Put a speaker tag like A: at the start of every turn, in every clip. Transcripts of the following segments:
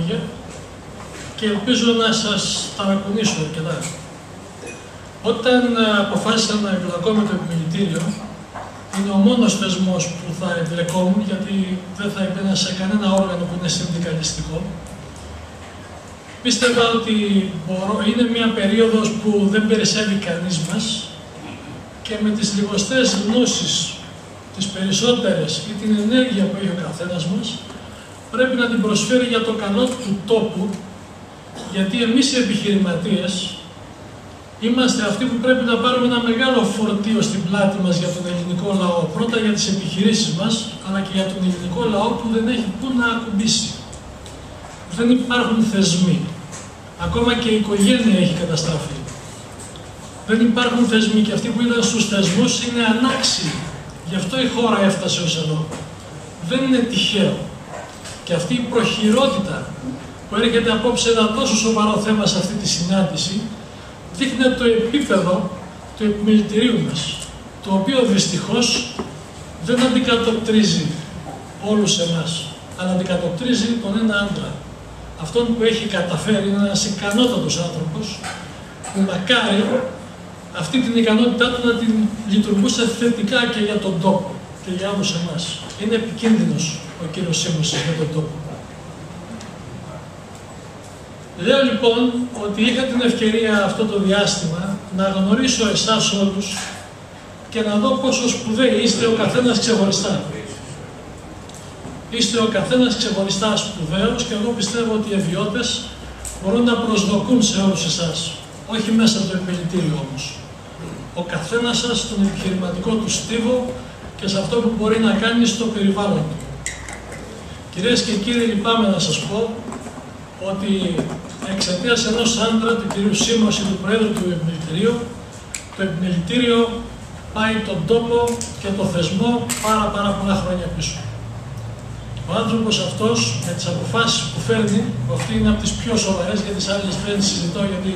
A: λόγια και ελπίζω να σας ταρακουνήσω αρκετά. Όταν αποφάσισα να εμπλακώ με το επιμελητήριο, είναι ο μόνος θεσμός που θα εμπλεκόμουν, γιατί δεν θα έμπαινα σε κανένα όργανο που είναι συνδικαλιστικό. Πίστευα ότι είναι μια περίοδος που δεν περισσεύει κανείς μας και με τις λιγοστές γνώσεις, τις περισσότερες ή την ενέργεια που έχει ο καθένας μας, πρέπει να την προσφέρει για το καλό του τόπου, γιατί εμείς οι επιχειρηματίες είμαστε αυτοί που πρέπει να πάρουμε ένα μεγάλο φορτίο στην πλάτη μας για τον ελληνικό λαό. Πρώτα για τις επιχειρήσεις μας, αλλά και για τον ελληνικό λαό που δεν έχει πού να ακουμπήσει. Δεν υπάρχουν θεσμοί. Ακόμα και η οικογένεια έχει καταστραφεί. Δεν υπάρχουν θεσμοί και αυτοί που ήταν στους θεσμούς είναι ανάξιοι. Γι' αυτό η χώρα έφτασε ως εδώ. Δεν είναι τυχαίο. Και αυτή η προχειρότητα που έρχεται απόψε ένα τόσο σοβαρό θέμα σε αυτή τη συνάντηση, δείχνει το επίπεδο του επιμελητηρίου μας, το οποίο δυστυχώς δεν αντικατοπτρίζει όλους εμάς, αλλά αντικατοπτρίζει τον ένα άντρα. Αυτόν που έχει καταφέρει, είναι ένας ικανότατος άνθρωπος, που μακάρι αυτή την ικανότητά του να την λειτουργούσε θετικά και για τον τόπο και για όλους εμάς. Είναι επικίνδυνος ο κύριος Σίμωσης για τον τόπο. Λέω λοιπόν ότι είχα την ευκαιρία αυτό το διάστημα να γνωρίσω εσάς όλους και να δω πόσο σπουδαίοι είστε ο καθένας ξεχωριστά. Είστε ο καθένας ξεχωριστά σπουδαίος και εγώ πιστεύω ότι οι ευιώτες μπορούν να προσδοκούν σε όλους εσάς. Όχι μέσα από το επιμελητήριο όμως. Ο καθένας σας στον επιχειρηματικό του στίβο και σε αυτό που μπορεί να κάνει στο περιβάλλον του. Κυρίες και κύριοι, λυπάμαι να σας πω ότι εξαιτίας ενός άντρα, του κ. Σίμωση, του Προέδρου του Επιμελητηρίου, το Επιμελητήριο πάει τον τόπο και το θεσμό πάρα πολλά χρόνια πίσω. Ο άνθρωπος αυτός, με τις αποφάσεις που φέρνει, αυτή είναι από τις πιο σοβαρές, γιατί τις άλλες δεν συζητώ, γιατί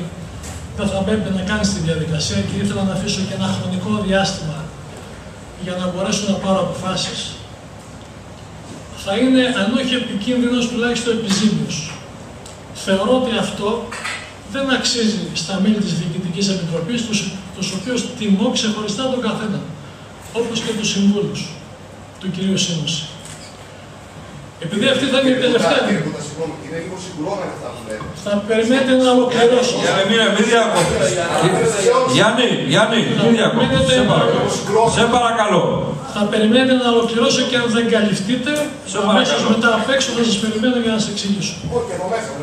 A: δεν θα πρέπει να κάνει τη διαδικασία και ήθελα να αφήσω και ένα χρονικό διάστημα για να μπορέσω να πάρω αποφάσεις. Θα είναι, αν όχι επικίνδυνος, τουλάχιστον επιζήμιος. Θεωρώ ότι αυτό δεν αξίζει στα μέλη της Διοικητικής Επιτροπής, τους οποίους τιμώ ξεχωριστά τον καθένα, όπως και τους συμβούλους του κ. Σίμωση. Επειδή αυτή θα είναι η τελευταία.
B: Είναι λίγο συγκρόμενα αυτά που λέτε.
A: Θα περιμένετε να ολοκληρώσω.
C: Μην διακόπτεις. Γιάννη, μην διακόπτεις. Σε παρακαλώ.
A: Θα περιμένετε να ολοκληρώσω και αν δεν καλυφθείτε, αμέσως μετά απ' έξω θα σας περιμένω για να σας εξηγήσω.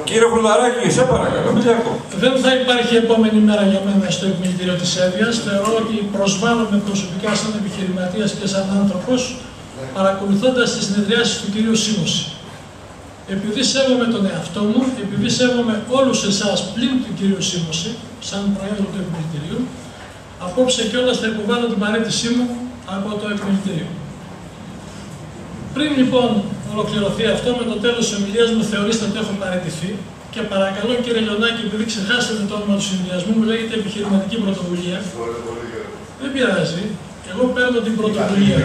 C: Κύριε Φρουδαράκη, σε παρακαλώ, μην διακόπτεις.
A: Δεν θα υπάρχει επόμενη μέρα για μένα στο επιμελητήριο της Εύβοιας. Θεωρώ ότι προσβάλλομαι προσωπικά σαν επιχειρηματίας και σαν άνθρωπος, παρακολουθώντας τις συνεδριάσεις του κυρίου Σίμωση. Επειδή σέβομαι τον εαυτό μου, επειδή σέβομαι όλους εσάς πλην του κυρίου Σίμωση, σαν Προέδρο του Επιμελητηρίου, απόψε κιόλας θα υποβάλω την παραίτησή μου από το Επιμελητήριο. Πριν λοιπόν ολοκληρωθεί αυτό, με το τέλος της ομιλίας μου θεωρήστε ότι έχω παραιτηθεί και παρακαλώ κύριε Λιονάκη, επειδή ξεχάσετε το όνομα του συνδυασμού, μου λέγεται Επιχειρηματική Πρωτοβουλία. Δεν πειράζει. Εγώ παίρνω την πρωτοβουλία.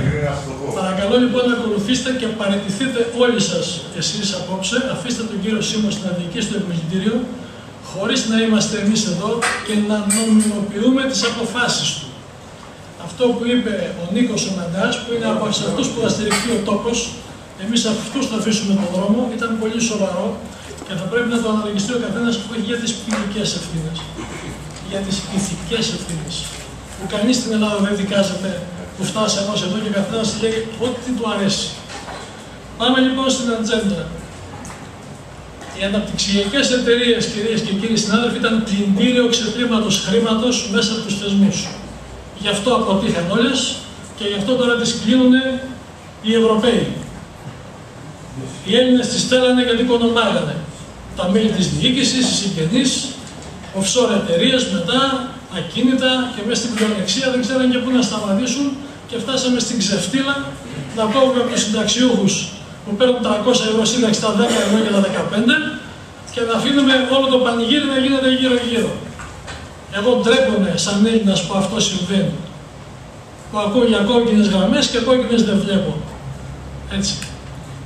A: Παρακαλώ λοιπόν να ακολουθήσετε και παραιτηθείτε όλοι σας εσείς απόψε. Αφήστε τον κύριο Σίμωση να διοικήσει το Επιμελητήριο, χωρίς να είμαστε εμείς εδώ και να νομιμοποιούμε τις αποφάσεις του. Αυτό που είπε ο Νίκος ο Μαντάς, που είναι από αυτούς που θα στηριχθεί ο τόπος, εμείς αυτούς θα αφήσουμε τον δρόμο, ήταν πολύ σοβαρό και θα πρέπει να το αναλογιστεί ο καθένας που έχει για τις ποινικές ευθύνες, για τις ηθικές ευθύνες. Που κανείς στην Ελλάδα δεν δικάζεται που φτάσαμε ως εδώ και καθένας λέει ό,τι του αρέσει. Πάμε λοιπόν στην ατζέντα. Οι αναπτυξιακές εταιρείες, κυρίες και κύριοι συνάδελφοι, ήταν πλυντήριο ξεπλήματος χρήματος μέσα από τους θεσμούς. Γι' αυτό αποτύχαν όλες και γι' αυτό τώρα τις κλείνουν οι Ευρωπαίοι. Οι Έλληνες τις στέλνανε γιατί οικονομάγανε. Τα μέλη της διοίκησης, οι συγγενείς, offshore εταιρείες μετά, ακίνητα και μέσα στην πλειονεξία δεν ξέραν και πού να σταματήσουν και φτάσαμε στην ξεφτύλα να κόβουμε από τους συνταξιούχους που παίρνουν 300 ευρώ σύνταξη τα 10 ευρώ και τα 15 και να αφήνουμε όλο το πανηγύρι να γίνεται γύρω-γύρω. Εγώ ντρέπομαι σαν Έλληνας που αυτό συμβαίνει. Που ακούω για κόκκινες γραμμές και κόκκινες δεν βλέπω. Έτσι.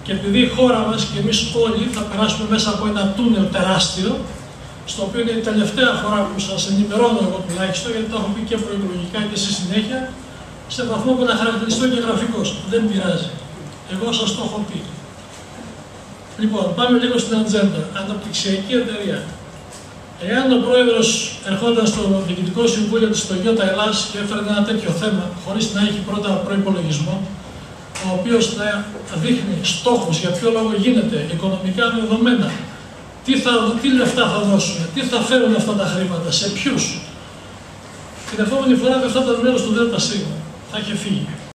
A: Και επειδή η χώρα μας και εμείς όλοι θα περάσουμε μέσα από ένα τούνελ τεράστιο, στο οποίο είναι η τελευταία φορά που σας ενημερώνω εγώ τουλάχιστον, γιατί το έχω πει και προεκλογικά και στη συνέχεια, σε βαθμό που να χαρακτηριστώ και γραφικός. Δεν πειράζει. Εγώ σας το έχω πει. Λοιπόν, πάμε λίγο στην ατζέντα. Αναπτυξιακή εταιρεία. Εάν ο πρόεδρος ερχόταν στο Διοικητικό Συμβούλιο της Toyota Ελλάς και έφερε ένα τέτοιο θέμα, χωρίς να έχει πρώτα προϋπολογισμό, ο οποίος θα δείχνει στόχους για ποιο λόγο γίνεται, οικονομικά δεδομένα, τι λεφτά θα δώσουν, τι θα φέρουν αυτά τα χρήματα, σε ποιους. Την επόμενη φορά δεν θα ήταν μέρος του ΔΣ. Θα είχε φύγει.